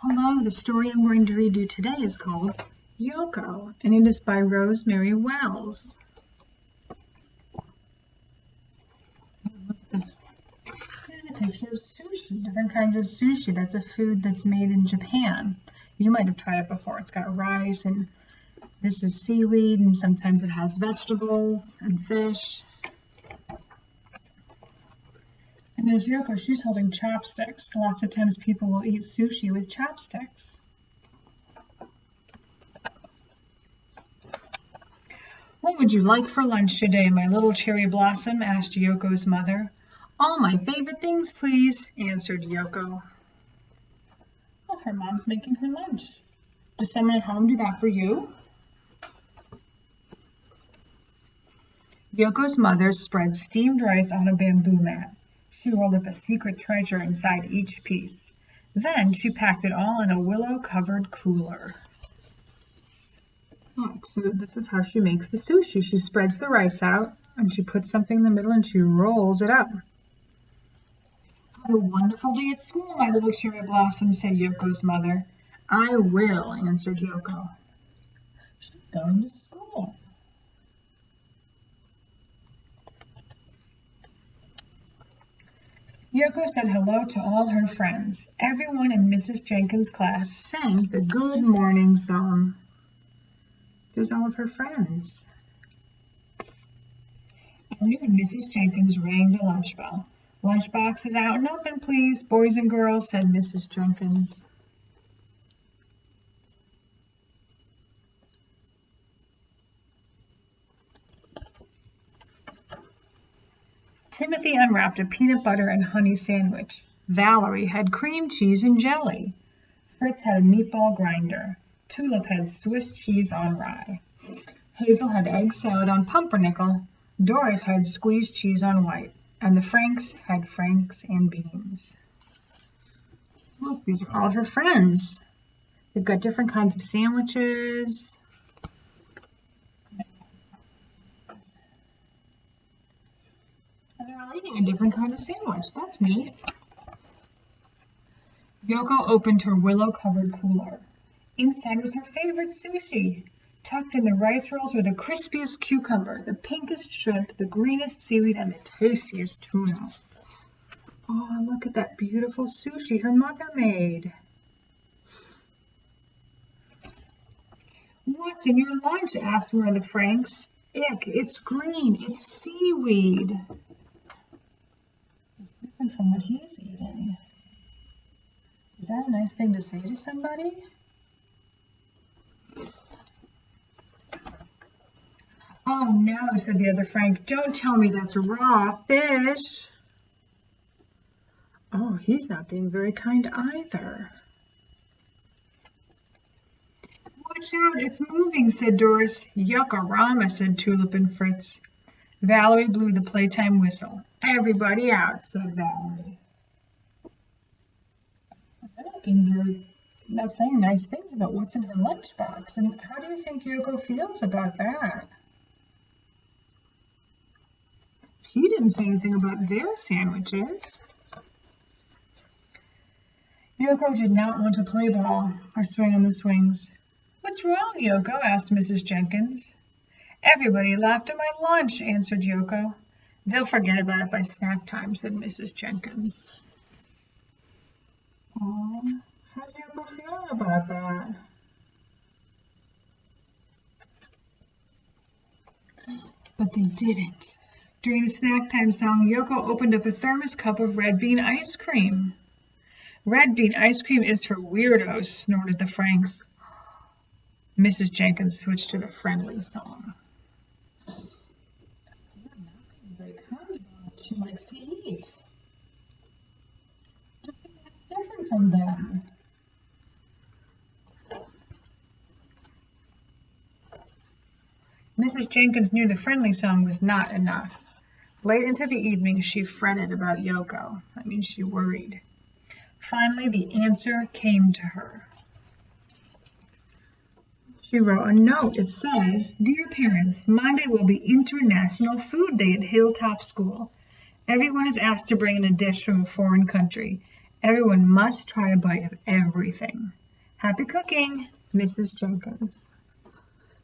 Hello, the story I'm going to read you today is called Yoko, and it is by Rosemary Wells. This is a picture of sushi, different kinds of sushi. That's a food that's made in Japan. You might have tried it before. It's got rice, and this is seaweed, and sometimes it has vegetables and fish. And there's Yoko, she's holding chopsticks. Lots of times people will eat sushi with chopsticks. What would you like for lunch today, my little cherry blossom? Asked Yoko's mother. All my favorite things, please, answered Yoko. Oh, her mom's making her lunch. Does someone at home do that for you? Yoko's mother spread steamed rice on a bamboo mat. She rolled up a secret treasure inside each piece. Then she packed it all in a willow-covered cooler. So this is how she makes the sushi. She spreads the rice out, and she puts something in the middle, and she rolls it up. Have a wonderful day at school, my little cherry blossom, said Yoko's mother. I will, answered Yoko. She's going to school. Yoko said hello to all her friends. Everyone in Mrs. Jenkins' class sang the Good Morning song. There's all of her friends. At noon, Mrs. Jenkins rang the lunch bell. Lunch boxes out and open, please, boys and girls, said Mrs. Jenkins. Timothy unwrapped a peanut butter and honey sandwich. Valerie had cream cheese and jelly. Fritz had a meatball grinder. Tulip had Swiss cheese on rye. Hazel had egg salad on pumpernickel. Doris had squeezed cheese on white. And the Franks had franks and beans. Look, these are all of her friends. They've got different kinds of sandwiches. And they're all eating a different kind of sandwich. That's neat. Yoko opened her willow-covered cooler. Inside was her favorite sushi. Tucked in the rice rolls were the crispiest cucumber, the pinkest shrimp, the greenest seaweed, and the tastiest tuna. Oh, look at that beautiful sushi her mother made. What's in your lunch? Asked one of the Franks. Ick, it's green. It's seaweed. It's different from what he's eating. Is that a nice thing to say to somebody? Oh no, said the other Frank. Don't tell me that's raw fish. Oh, he's not being very kind either. Watch out, it's moving, said Doris. Yuckarama, said Tulip and Fritz. Valerie blew the playtime whistle. Everybody out, said Valerie. Not saying nice things about what's in her lunchbox. And how do you think Yoko feels about that? She didn't say anything about their sandwiches. Yoko did not want to play ball or swing on the swings. What's wrong, Yoko? Asked Mrs. Jenkins. Everybody laughed at my lunch, answered Yoko. They'll forget about it by snack time, said Mrs. Jenkins. Oh, how's Yoko feeling about that? But they didn't. During the snack time song, Yoko opened up a thermos cup of red bean ice cream. Red bean ice cream is for weirdos, snorted the Franks. Mrs. Jenkins switched to the friendly song. You're not being very kind about what she likes to eat. I think that's different from them. Mrs. Jenkins knew the friendly song was not enough. Late into the evening, she fretted about Yoko. She worried. Finally, the answer came to her. She wrote a note. It says, Dear parents, Monday will be International Food Day at Hilltop School. Everyone is asked to bring in a dish from a foreign country. Everyone must try a bite of everything. Happy cooking, Mrs. Jenkins.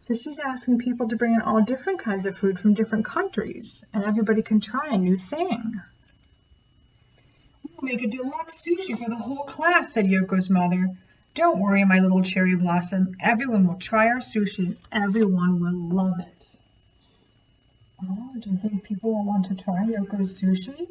So she's asking people to bring in all different kinds of food from different countries, and everybody can try a new thing. We'll make a deluxe sushi for the whole class, said Yoko's mother. Don't worry, my little cherry blossom. Everyone will try our sushi. Everyone will love it. Oh, do you think people will want to try Yoko's sushi?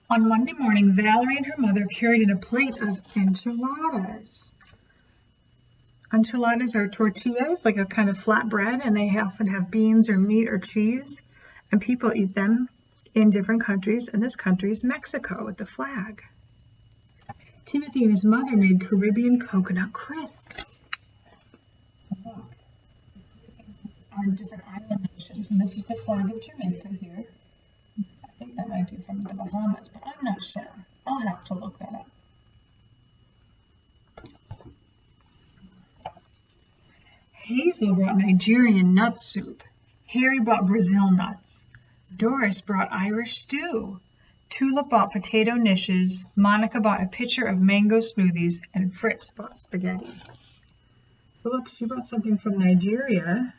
On Monday morning, Valerie and her mother carried in a plate of enchiladas. Enchiladas are tortillas, like a kind of flat bread, and they often have beans or meat or cheese, and people eat them in different countries, and this country is Mexico with the flag. Timothy and his mother made Caribbean coconut crisps. Look, are different island nations, and this is the flag of Jamaica here. I think that might be from the Bahamas, but I'm not sure. I'll have to look that up. Hazel brought Nigerian nut soup. Harry brought Brazil nuts. Doris brought Irish stew. Tulip bought potato nishes. Monica bought a pitcher of mango smoothies, and Fritz bought spaghetti. So look, she brought something from Nigeria.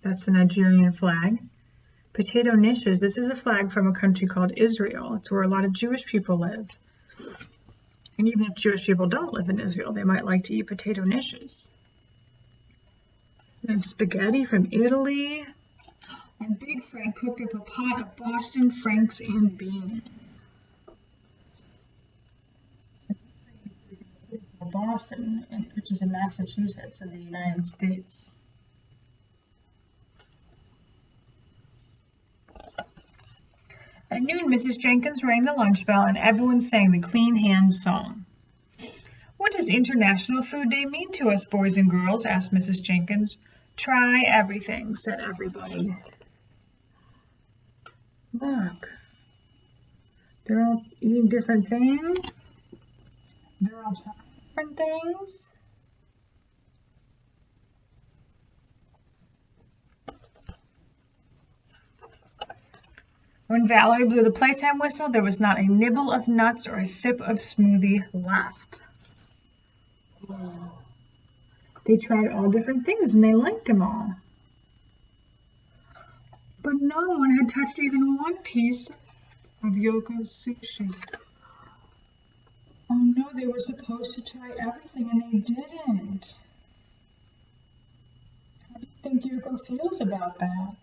That's the Nigerian flag. Potato nishes, this is a flag from a country called Israel. It's where a lot of Jewish people live. And even if Jewish people don't live in Israel, they might like to eat potato nishes. We have spaghetti from Italy. And Big Frank cooked up a pot of Boston Franks and beans. Boston, which is in Massachusetts in the United States. At noon, Mrs. Jenkins rang the lunch bell and everyone sang the Clean Hands song. What does International Food Day mean to us, boys and girls? Asked Mrs. Jenkins. Try everything, said everybody. Look, they're all eating different things. They're all trying different things. When Valerie blew the playtime whistle, there was not a nibble of nuts or a sip of smoothie left. Whoa. They tried all different things and they liked them all. But no one had touched even one piece of Yoko's sushi. Oh no, they were supposed to try everything and they didn't. How do you think Yoko feels about that?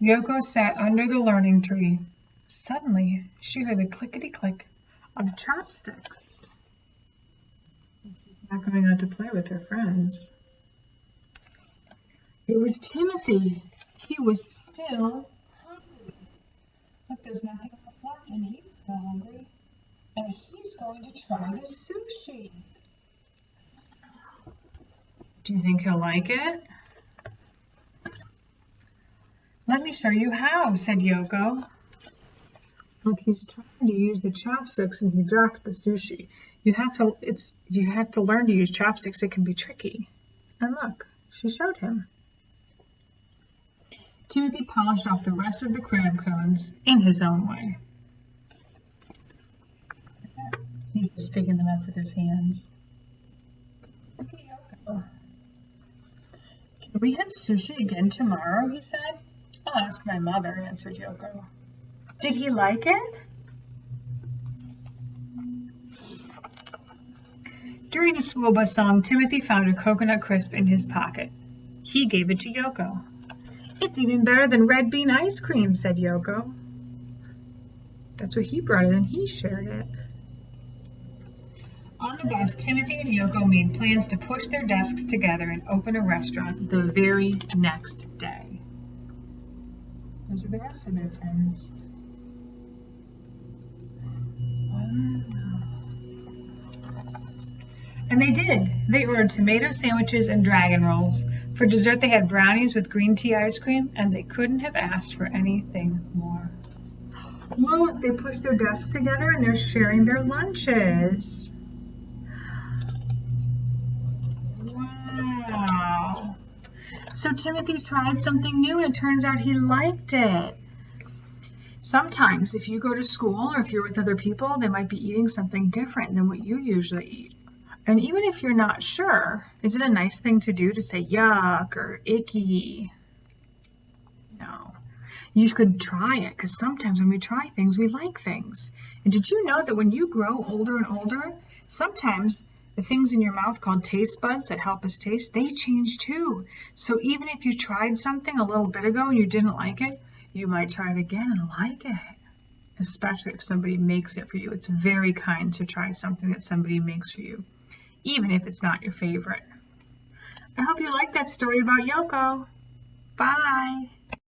Yoko sat under the learning tree. Suddenly, she heard the clickety-click of chopsticks. She's not going out to play with her friends. It was Timothy. He was still hungry. Look, there's nothing else left, and he's still hungry. And he's going to try the sushi. Do you think he'll like it? Let me show you how, said Yoko. Look, he's trying to use the chopsticks and he dropped the sushi. You have to learn to use chopsticks. It can be tricky. And look, she showed him. Timothy polished off the rest of the crab cones in his own way. He's just picking them up with his hands. Look at Yoko. Can we have sushi again tomorrow? He said. I'll ask my mother, answered Yoko. Did he like it? During the school bus song, Timothy found a coconut crisp in his pocket. He gave it to Yoko. It's even better than red bean ice cream, said Yoko. That's what he brought in and he shared it. On the bus, Timothy and Yoko made plans to push their desks together and open a restaurant the very next day. Those are the rest of their friends. Wow. And they did. They ordered tomato sandwiches and dragon rolls. For dessert, they had brownies with green tea ice cream, and they couldn't have asked for anything more. Look, they pushed their desks together and they're sharing their lunches. Wow. So Timothy tried something new and it turns out he liked it. Sometimes if you go to school or if you're with other people, they might be eating something different than what you usually eat. And even if you're not sure, is it a nice thing to do to say yuck or icky? No. You could try it because sometimes when we try things, we like things. And did you know that when you grow older and older, sometimes the things in your mouth called taste buds that help us taste, they change too. So even if you tried something a little bit ago and you didn't like it, you might try it again and like it, especially if somebody makes it for you. It's very kind to try something that somebody makes for you, even if it's not your favorite. I hope you liked that story about Yoko. Bye.